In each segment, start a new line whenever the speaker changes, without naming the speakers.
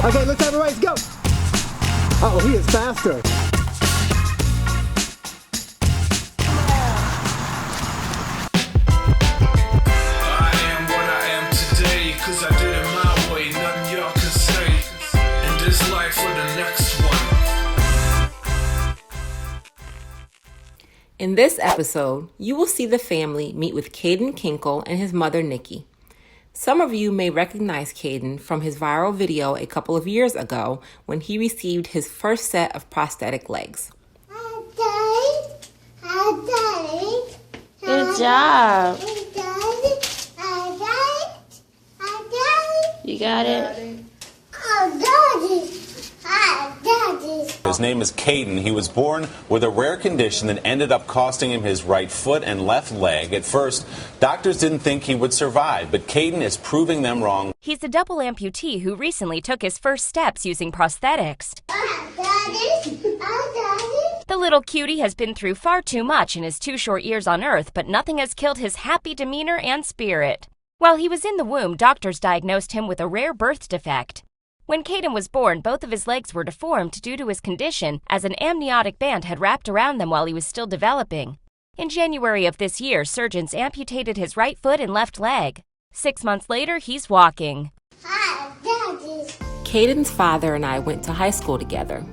Okay, let's have a race, go! Uh-oh, he is faster.
I am what I am today, 'cause I did it my way, nothing y'all can say. In this life or the next one.
In this episode, you will see the family meet with Kayden Kinckle and his mother, Nikki. Some of you may recognize Kayden from his viral video a couple of years ago when he received his first set of prosthetic legs.
Good job. You got it?
His name is Kayden. He was born with a rare condition that ended up costing him his right foot and left leg. At first, doctors didn't think he would survive, but Kayden is proving them wrong.
He's a double amputee who recently took his first steps using prosthetics. The little cutie has been through far too much in his 2 short years on Earth, but nothing has killed his happy demeanor and spirit. While he was in the womb, doctors diagnosed him with a rare birth defect. When Kayden was born, both of his legs were deformed due to his condition, as an amniotic band had wrapped around them while he was still developing. In January of this year, surgeons amputated his right foot and left leg. 6 months later, he's walking.
Kayden's father and I went to high school together,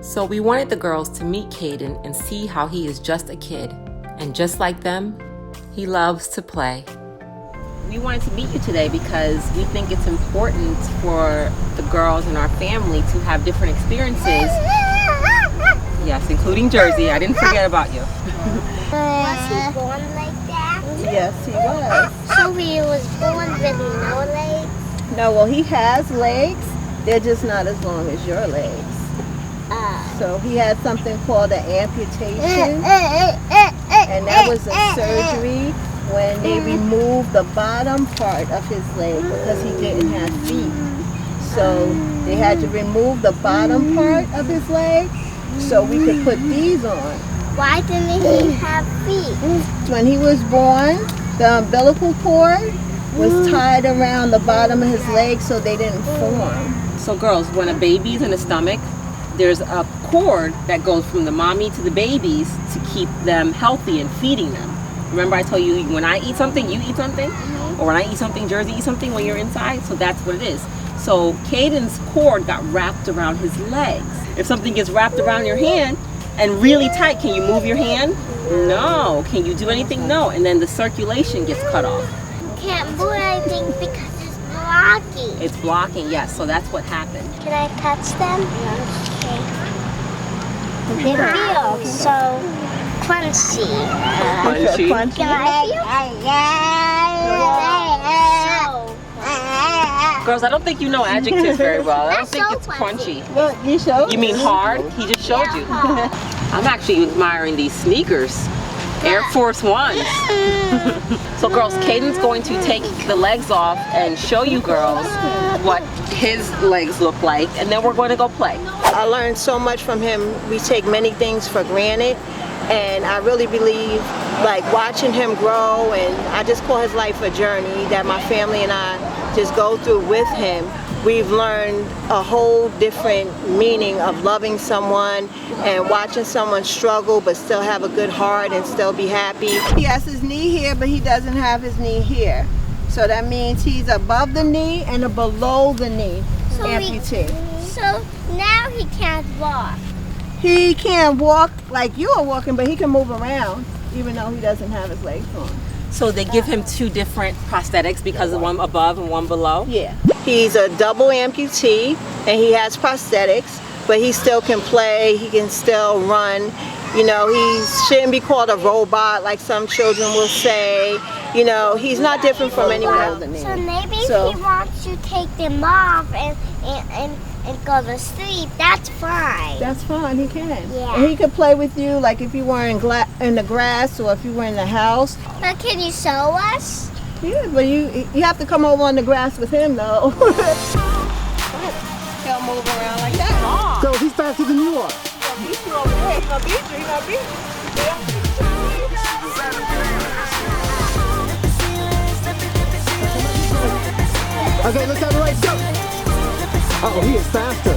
so we wanted the girls to meet Kayden and see how he is just a kid. And just like them, he loves to play. We wanted to meet you today because we think it's important for the girls in our family to have different experiences. Yes, including Jersey. I didn't forget about you.
Was he born like that?
Yes, he was.
So he was born with no legs?
No, well, he has legs. They're just not as long as your legs. So he had something called an amputation. And that was a surgery when they removed the bottom part of his leg because he didn't have feet. So they had to remove the bottom part of his leg so we could put these on.
Why didn't he have feet?
When he was born, the umbilical cord was tied around the bottom of his leg so they didn't form.
So girls, when a baby's in the stomach, there's a cord that goes from the mommy to the babies to keep them healthy and feeding them. Remember I told you when I eat something, you eat something? Or when I eat something, Jersey eats something when you're inside? So that's what it is. So Kayden's cord got wrapped around his legs. If something gets wrapped around your hand and really tight, can you move your hand? No. Can you do anything? No. And then the circulation gets cut off.
Can't do anything because it's blocking.
It's blocking, yes. So that's what happened.
Can I touch them? Okay. They feel so crunchy.
Crunchy?
Can I feel?
Girls, I don't think you know adjectives very well. I don't
That's
think
so
it's crunchy.
Well, you showed
You mean hard? He just showed you. I'm actually admiring these sneakers. Air Force Ones. So girls, Kayden's going to take the legs off and show you girls what his legs look like, and then we're going to go play.
I learned so much from him. We take many things for granted, and I really believe, like, watching him grow, and I just call his life a journey that my family and I just go through with him. We've learned a whole different meaning of loving someone and watching someone struggle but still have a good heart and still be happy. He has his knee here, but he doesn't have his knee here. So that means he's above the knee and a below the knee amputee.
So now he can't walk.
He can't walk like you are walking, but he can move around even though he doesn't have his legs on.
So they give him 2 different prosthetics because of one above and one below?
Yeah. He's a double amputee and he has prosthetics, but he still can play, he can still run. You know, he shouldn't be called a robot like some children will say. You know, he's not different from anyone else.
So maybe if he wants to take them off and go to sleep, that's fine.
That's fine, he can.
Yeah.
And he could play with you like if you were in the grass or if you were in the house.
But can you show us?
Yeah, but you have to come over on the grass with him though. He'll move around like that.
So he's faster than you are.
He's over there. He's gonna beat you. He's gonna beat you.
Okay, let's have a race, go! Oh, he is faster.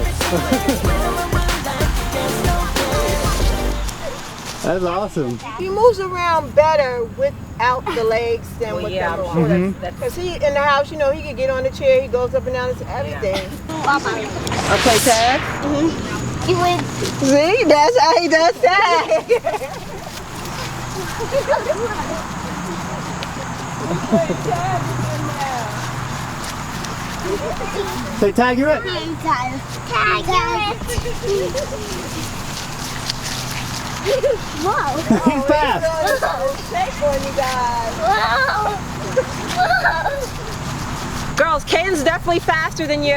That's awesome.
He moves around better without the legs than with them on. Because he in the house, you know, he can get on the chair, he goes up and down, everything.
Okay, Ted?
He went.
See, that's how he does that.
Say, tag, you're it.
Tag Whoa.
He's fast.
Shake on you guys.
Whoa.
Girls, Caden's definitely faster than you.
You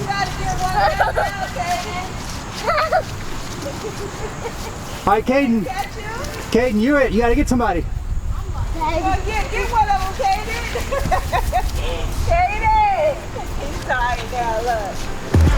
gotta get one of them now, Kayden.
All right, Kayden.
Catch you?
Kayden, you're it. You got to get somebody.
Oh, yeah, get one of them, Kayden. Kayden. He's tired now, look.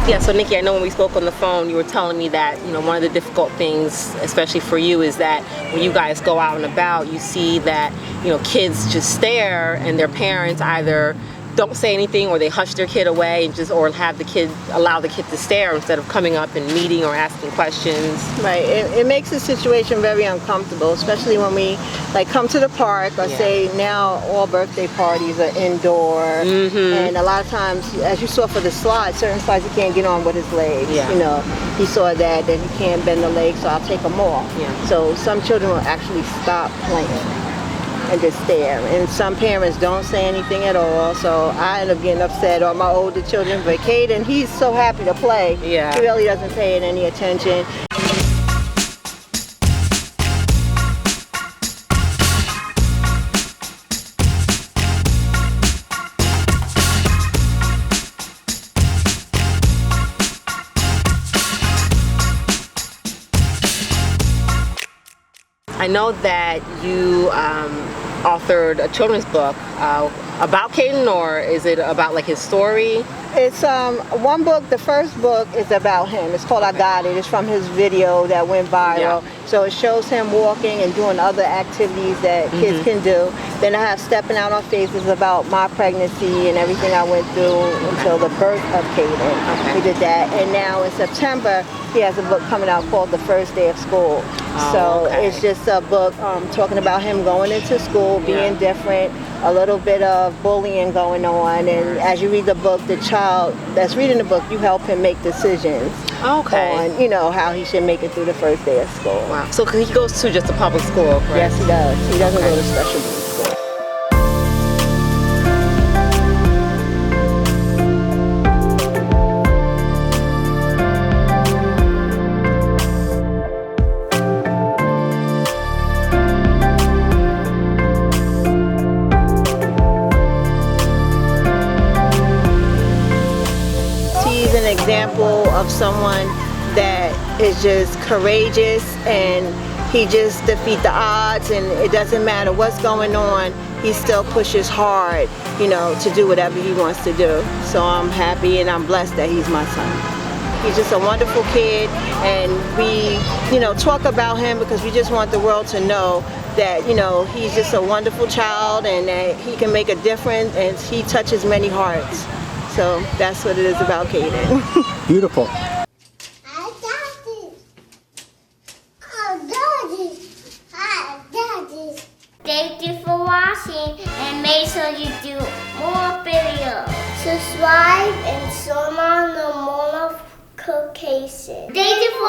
Yeah, so Nikki, I know when we spoke on the phone, you were telling me that, you know, one of the difficult things, especially for you, is that when you guys go out and about, you see that, you know, kids just stare and their parents either don't say anything or they hush their kid away and just, or have the kid, allow the kid to stare instead of coming up and meeting or asking questions.
Right, it makes the situation very uncomfortable, especially when we like come to the park or say now all birthday parties are indoor, and a lot of times, as you saw for the slide, certain slides he can't get on with his legs. You know, he saw that he can't bend the legs, so I'll take them off. So some children will actually stop playing and just stare, and some parents don't say anything at all, so I end up getting upset on my older children. But Caden, he's so happy to play, he really doesn't pay it any attention.
I know that you authored a children's book about Caden, or is it about like his story?
It's one book. The first book is about him. It's called I Got It. It's from his video that went viral. So it shows him walking and doing other activities that kids can do. Then I have Stepping Out on Faith, which is about my pregnancy and everything I went through until the birth of Caden. We did that. And now in September, he has a book coming out called The First Day of School. It's just a book talking about him going into school, being different, a little bit of bullying going on, and as you read the book, the child that's reading the book, you help him make decisions on, you know, how he should make it through the first day of school.
Wow. So he goes to just a public school, correct?
Yes, he does. He doesn't go to special needs school. Example of someone that is just courageous, and he just defeats the odds, and it doesn't matter what's going on, he still pushes hard, you know, to do whatever he wants to do. So I'm happy and I'm blessed that he's my son. He's just a wonderful kid, and we, you know, talk about him because we just want the world to know that, you know, he's just a wonderful child and that he can make a difference, and he touches many hearts. So that's what it is about Caden.
Beautiful.
I got this. I got this. I got this. Thank you for watching, and make sure you do more videos. Subscribe and turn on the notification. Thank you for